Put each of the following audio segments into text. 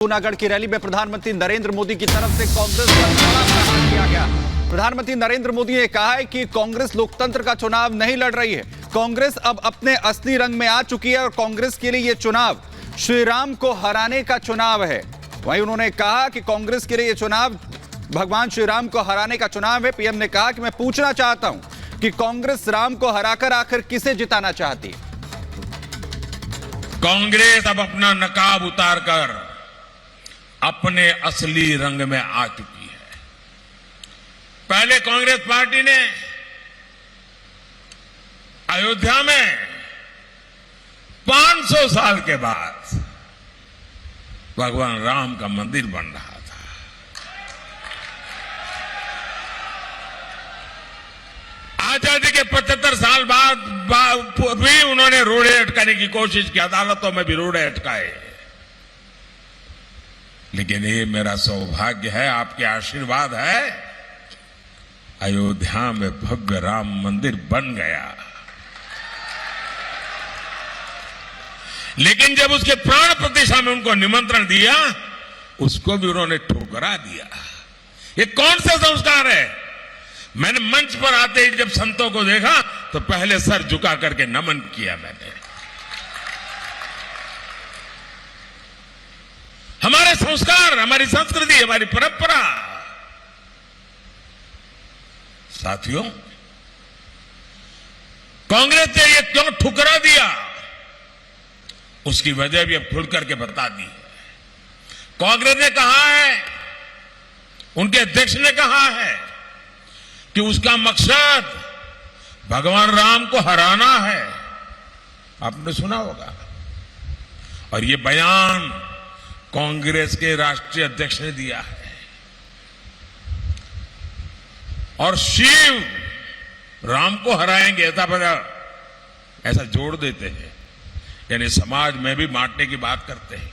जूनागढ़ की रैली में प्रधानमंत्री नरेंद्र मोदी की तरफ से कांग्रेस पर कड़ा प्रहार किया गया। प्रधानमंत्री नरेंद्र मोदी ने कहा है कि कांग्रेस लोकतंत्र का चुनाव नहीं लड़ रही है। कांग्रेस अब अपने असली रंग में आ चुकी है और कांग्रेस के लिए यह चुनाव श्री राम को हराने का चुनाव है। वहीं उन्होंने कहा कि कांग्रेस के लिए यह चुनाव भगवान श्री राम को हराने का चुनाव है। पीएम ने कहा कि मैं पूछना चाहता हूं कि कांग्रेस राम को हराकर आखिर किसे जिताना चाहती है। कांग्रेस अब अपना नकाब उतारकर अपने असली रंग में आ चुकी है। पहले कांग्रेस पार्टी ने अयोध्या में 500 साल के बाद भगवान राम का मंदिर बन रहा था। आजादी के 75 साल बाद भी उन्होंने रोड़े अटकाने की कोशिश की, अदालतों में भी रोड़े अटकाए। लेकिन ये मेरा सौभाग्य है, आपके आशीर्वाद है, अयोध्या में भव्य राम मंदिर बन गया। लेकिन जब उसके प्राण प्रतिष्ठा में उनको निमंत्रण दिया, उसको भी उन्होंने ठुकरा दिया। ये कौन सा संस्कार है? मैंने मंच पर आते ही जब संतों को देखा तो पहले सर झुका करके नमन किया मैंने। हमारे संस्कार, हमारी संस्कृति, हमारी परंपरा। साथियों, कांग्रेस ने ये क्यों ठुकरा दिया, उसकी वजह भी अब खुल करके बता दी है। कांग्रेस ने कहा है, उनके अध्यक्ष ने कहा है कि उसका मकसद भगवान राम को हराना है। आपने सुना होगा। और ये बयान कांग्रेस के राष्ट्रीय अध्यक्ष ने दिया है। और शिव राम को हराएंगे ऐसा जोड़ देते हैं, यानी समाज में भी बांटने की बात करते हैं।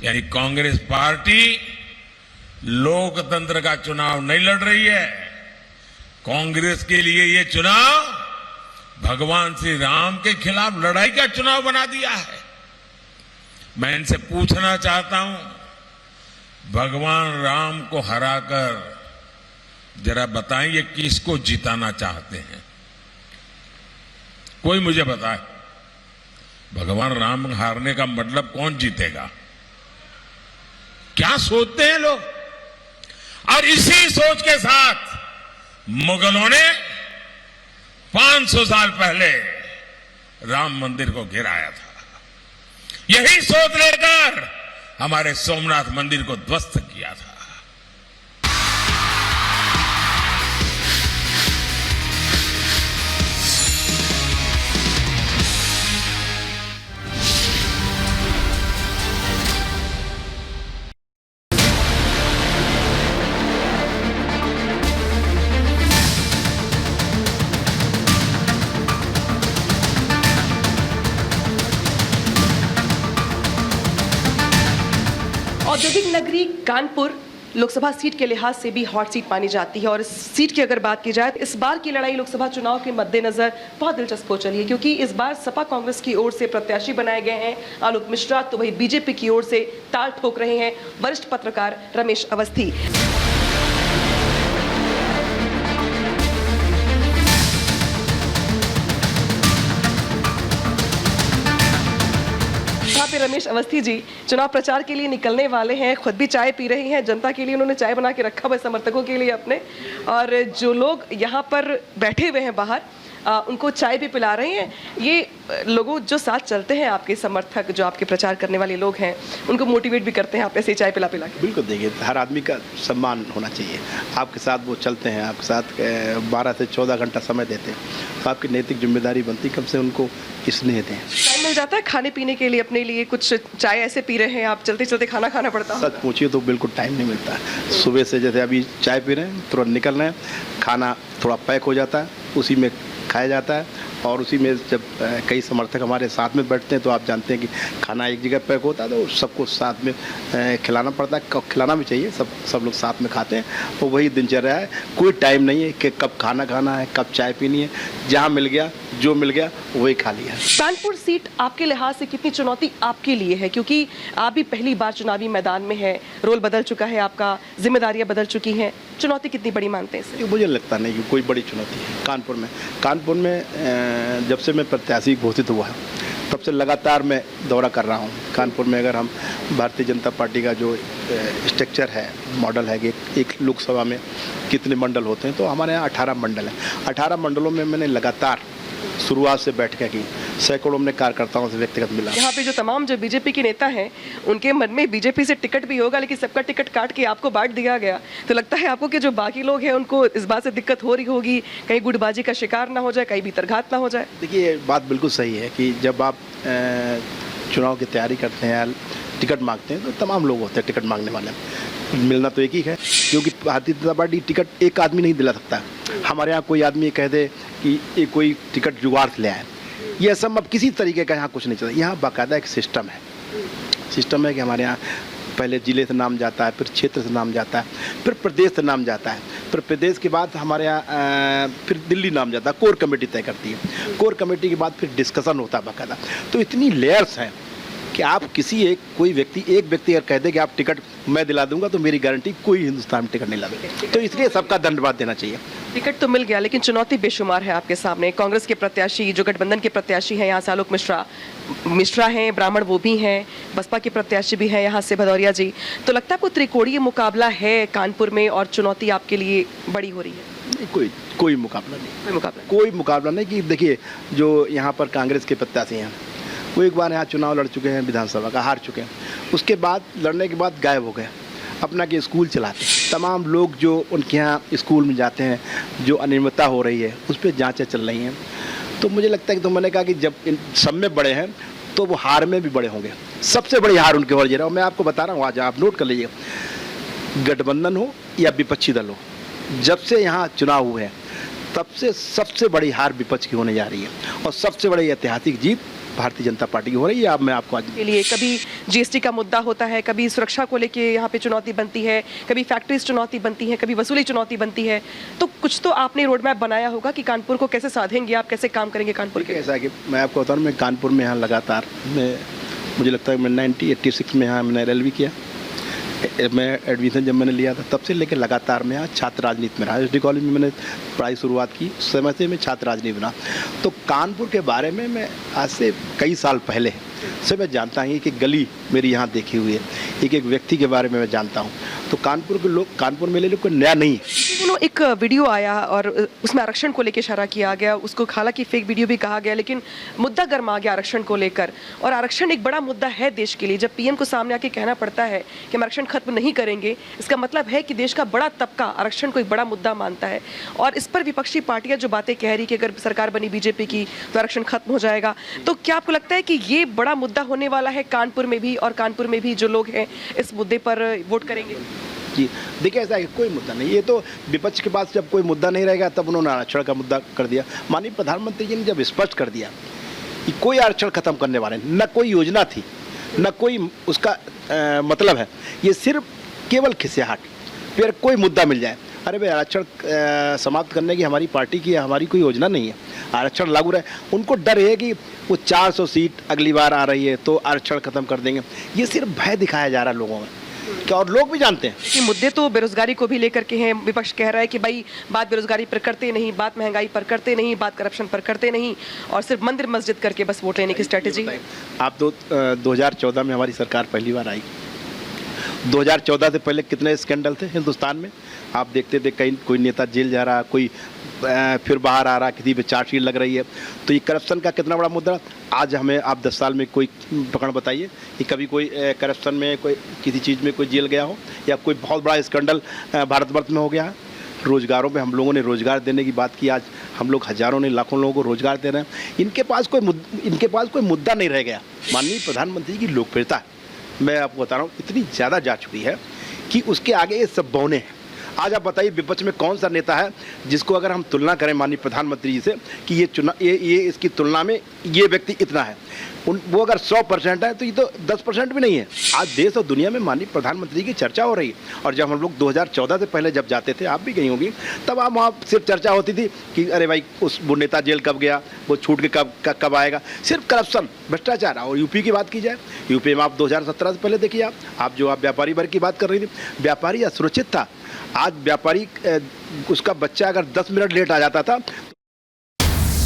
यानी कांग्रेस पार्टी लोकतंत्र का चुनाव नहीं लड़ रही है। कांग्रेस के लिए यह चुनाव भगवान श्री राम के खिलाफ लड़ाई का चुनाव बना दिया है। मैं इनसे पूछना चाहता हूं, भगवान राम को हराकर जरा बताएं, ये किसको जिताना चाहते हैं? कोई मुझे बताए। भगवान राम हारने का मतलब कौन जीतेगा? क्या सोचते हैं लोग? और इसी सोच के साथ मुगलों ने 500 साल पहले राम मंदिर को गिराया था। यही सोच लेकर हमारे सोमनाथ मंदिर को ध्वस्त किया था। औद्योगिक नगरी कानपुर लोकसभा सीट के लिहाज से भी हॉट सीट मानी जाती है। और इस सीट की अगर बात की जाए तो इस बार की लड़ाई लोकसभा चुनाव के मद्देनजर बहुत दिलचस्प हो चली है, क्योंकि इस बार सपा कांग्रेस की ओर से प्रत्याशी बनाए गए हैं आलोक मिश्रा, तो वही बीजेपी की ओर से ताल ठोक रहे हैं वरिष्ठ पत्रकार रमेश अवस्थी। रमेश अवस्थी जी चुनाव प्रचार के लिए निकलने वाले हैं, खुद भी चाय पी रही हैं। जनता के लिए उन्होंने चाय बना के रखा हुआ है, समर्थकों के लिए अपने। और जो लोग यहाँ पर बैठे हुए हैं बाहर, उनको चाय भी पिला रहे हैं। ये लोगों जो साथ चलते हैं, आपके समर्थक, जो आपके प्रचार करने वाले लोग हैं, उनको मोटिवेट भी करते हैं आप ऐसे ही चाय पिला पिला के। बिल्कुल, देखिए हर आदमी का सम्मान होना चाहिए। आपके साथ वो चलते हैं, आपके साथ 12 से 14 घंटा समय देते हैं, तो आपकी नैतिक जिम्मेदारी बनती कम से उनको स्नेह दें। टाइम मिल जाता है खाने पीने के लिए अपने लिए? कुछ चाय ऐसे पी रहे हैं आप, चलते चलते खाना खाना पड़ता है? सच पूछिए तो बिल्कुल टाइम नहीं मिलता है। सुबह से जैसे अभी चाय पी रहे हैं, तुरंत निकल रहे हैं, खाना थोड़ा पैक हो जाता है, उसी में खाया जाता है और उसी में जब कई समर्थक हमारे साथ में बैठते हैं तो आप जानते हैं कि खाना एक जगह पैक होता है तो सबको साथ में खिलाना पड़ता है, खिलाना भी चाहिए, सब लोग साथ में खाते हैं। तो वही दिनचर्या है, कोई टाइम नहीं है कि कब खाना खाना है, कब चाय पीनी है, जहाँ मिल गया जो मिल गया वही खा लिया। कानपुर सीट आपके लिहाज से कितनी चुनौती आपके लिए है, क्योंकि आप भी पहली बार चुनावी मैदान में है, रोल बदल चुका है आपका, जिम्मेदारियां बदल चुकी हैं, चुनौती कितनी बड़ी मानते हैं इसे? मुझे लगता नहीं कि कोई बड़ी चुनौती है कानपुर में जब से मैं प्रत्याशी घोषित हुआ है तब से लगातार मैं दौरा कर रहा हूँ कानपुर में। अगर हम भारतीय जनता पार्टी का जो स्ट्रक्चर है, मॉडल है कि एक लोकसभा में कितने मंडल होते हैं, तो हमारे यहाँ 18 मंडल हैं। 18 मंडलों में मैंने लगातार शुरुआत से बैठकें की, सैकड़ों में कार्यकर्ताओं से व्यक्तिगत मिला। यहाँ पे जो तमाम जो बीजेपी के नेता हैं उनके मन में बीजेपी से टिकट भी होगा, लेकिन सबका टिकट काट के आपको बांट दिया गया, तो लगता है आपको कि जो बाकी लोग हैं उनको इस बात से दिक्कत हो रही होगी, कहीं गुटबाजी का शिकार ना हो जाए, कहीं भीतरघात ना हो जाए? देखिए, बात बिल्कुल सही है कि जब आप चुनाव की तैयारी करते हैं, टिकट मांगते हैं, तो तमाम लोग होते हैं टिकट मांगने वाले, मिलना तो एक ही है, क्योंकि भारतीय जनता पार्टी टिकट एक आदमी नहीं दिला सकता। हमारे यहाँ कोई आदमी कह दे कि ये कोई टिकट जुगाड़ से ले आए, ये सब अब किसी तरीके का यहाँ कुछ नहीं चलता। यहाँ बाकायदा एक सिस्टम है कि हमारे यहाँ पहले जिले से नाम जाता है, फिर क्षेत्र से नाम जाता है, फिर प्रदेश से नाम जाता है, फिर प्रदेश के बाद हमारे यहाँ फिर दिल्ली नाम जाता है, कोर कमेटी तय करती है, कोर कमेटी के बाद फिर डिस्कशन होता है बाकायदा। तो इतनी लेयर्स हैं कि आप कोई व्यक्ति अगर कह दे कि आप टिकट मैं दिला दूंगा, तो मेरी गारंटी कोई हिंदुस्तान में टिकट नहीं ला देगा। तो इसलिए सबका धन्यवाद देना चाहिए। टिकट तो मिल गया, लेकिन चुनौती बेशुमार है आपके सामने। कांग्रेस के प्रत्याशी जो गठबंधन के प्रत्याशी हैं, यहाँ से आलोक मिश्रा हैं, ब्राह्मण वो भी हैं, बसपा के प्रत्याशी भी हैं यहाँ से भदौरिया जी, तो लगता है आपको त्रिकोणीय मुकाबला है कानपुर में और चुनौती आपके लिए बड़ी हो रही है? कोई मुकाबला नहीं कि देखिए, जो यहाँ पर कांग्रेस के प्रत्याशी हैं वो एक बार यहाँ चुनाव लड़ चुके हैं, विधानसभा का हार चुके हैं, उसके बाद लड़ने के बाद गायब हो गए, अपना के स्कूल चलाते। तमाम लोग जो उनके यहाँ स्कूल में जाते हैं, जो अनियमितता हो रही है उस पर जांचें चल रही हैं। तो मुझे लगता है कि, तो मैंने कहा कि जब इन सब में बड़े हैं तो वो हार में भी बड़े होंगे। सबसे बड़ी हार उनके हो रहा है, मैं आपको बता रहा हूँ, आज आप नोट कर लीजिए, गठबंधन हो या विपक्षी दल हो, जब से यहाँ चुनाव हुए हैं तब से सबसे बड़ी हार विपक्ष की होने जा रही है और सबसे बड़ी ऐतिहासिक जीत भारतीय जनता पार्टी की हो रही है। अब मैं आपको आज के लिए कभी जीएसटी का मुद्दा होता है, कभी सुरक्षा को लेके यहाँ पे चुनौती बनती है, कभी फैक्ट्रीज चुनौती बनती है, कभी वसूली चुनौती बनती है, तो कुछ तो आपने रोड मैप बनाया होगा कि कानपुर को कैसे साधेंगे आप, कैसे काम करेंगे कानपुर के? ऐसा है कि मैं आपको बताऊँ, मैं कानपुर में यहाँ लगातार मुझे लगता है मैं 1986 में यहाँ मैंने LLB किया, मैं एडमिशन जब मैंने लिया था तब से लेकर लगातार मैं यहाँ छात्र राजनीति में रहा। SD कॉलेज में मैंने पढ़ाई शुरुआत की, उस समय से मैं छात्र राजनीति बना। तो कानपुर के बारे में मैं आज से कई साल पहले से मैं जानता हूँ कि गली मेरी यहाँ देखी हुई है, एक व्यक्ति के बारे में मैं जानता हूँ। तो कानपुर मेरे लिए कोई नया नहीं है। एक वीडियो आया और उसमें आरक्षण को लेकर इशारा किया गया, उसको हालांकि फेक वीडियो भी कहा गया, लेकिन मुद्दा गर्म आ गया आरक्षण को लेकर। और आरक्षण एक बड़ा मुद्दा है देश के लिए। जब PM को सामने आके कहना पड़ता है कि हम आरक्षण खत्म नहीं करेंगे, इसका मतलब है कि देश का बड़ा तबका आरक्षण को एक बड़ा मुद्दा मानता है। और इस पर विपक्षी पार्टियां जो बातें कह रही कि अगर सरकार बनी बीजेपी की तो आरक्षण खत्म हो जाएगा, तो क्या आपको लगता है कि ये बड़ा मुद्दा होने वाला है कानपुर में भी, और कानपुर में भी जो लोग हैं इस मुद्दे पर वोट करेंगे? जी देखिए, ऐसा है, कोई मुद्दा नहीं, ये तो विपक्ष के पास जब कोई मुद्दा नहीं रहेगा तब उन्होंने आरक्षण का मुद्दा कर दिया। माननीय प्रधानमंत्री जी ने जब स्पष्ट कर दिया कि कोई आरक्षण खत्म करने वाले, न कोई योजना थी, न कोई उसका मतलब है, ये सिर्फ केवल खिसियाहट, फिर कोई मुद्दा मिल जाए, अरे भाई आरक्षण समाप्त करने की हमारी पार्टी की हमारी कोई योजना नहीं है, आरक्षण लागू रहे। उनको डर है कि वो 400 सीट अगली बार आ रही है तो आरक्षण खत्म कर देंगे, ये सिर्फ भय दिखाया जा रहा है लोगों में, क्या और लोग भी जानते हैं कि मुद्दे तो बेरोजगारी को भी लेकर के हैं। विपक्ष कह रहा है कि भाई बात बेरोजगारी पर करते नहीं, बात महंगाई पर करते नहीं, बात करप्शन पर करते नहीं, और सिर्फ मंदिर मस्जिद करके बस वोट लेने की स्ट्रेटेजी। आप तो 2014 में हमारी सरकार पहली बार आई, 2014 से पहले कितने स्कैंडल थे हिंदुस्तान में, आप देखते थे कहीं कोई नेता जेल जा रहा, कोई फिर बाहर आ रहा, किसी पे चार्जशीट लग रही है। तो ये करप्शन का कितना बड़ा मुद्दा। आज हमें आप 10 साल में कोई पकड़ बताइए कि कभी कोई करप्शन में कोई किसी चीज़ में कोई जेल गया हो, या कोई बहुत बड़ा स्कैंडल भारतवर्ष में हो गया है। रोज़गारों पे हम लोगों ने रोज़गार देने की बात की, आज हम लोग हज़ारों ने लाखों लोगों को रोज़गार दे रहे हैं। इनके पास कोई मुद्दा नहीं रह गया। माननीय प्रधानमंत्री की लोकप्रियता मैं आपको बता रहा हूँ इतनी ज़्यादा जा चुकी है कि उसके आगे ये सब बौने हैं। आज आप बताइए विपक्ष में कौन सा नेता है जिसको अगर हम तुलना करें माननीय प्रधानमंत्री जी से कि ये इसकी तुलना में ये व्यक्ति इतना है, वो अगर 100% है तो ये तो 10% भी नहीं है। आज देश और दुनिया में माननीय प्रधानमंत्री की चर्चा हो रही है। और जब हम लोग 2014 से पहले जब जाते थे, आप भी गई होंगी, तब आप वहाँ सिर्फ चर्चा होती थी कि अरे भाई वो नेता जेल कब गया, वो छूट के कब आएगा, सिर्फ करप्शन, भ्रष्टाचार। और यूपी की बात की जाए, यूपी में आप 2017 से पहले देखिए, आप व्यापारी वर्ग की बात कर रही थी, व्यापारी असुरक्षित था। आज व्यापारी उसका बच्चा अगर 10 मिनट लेट आ जाता था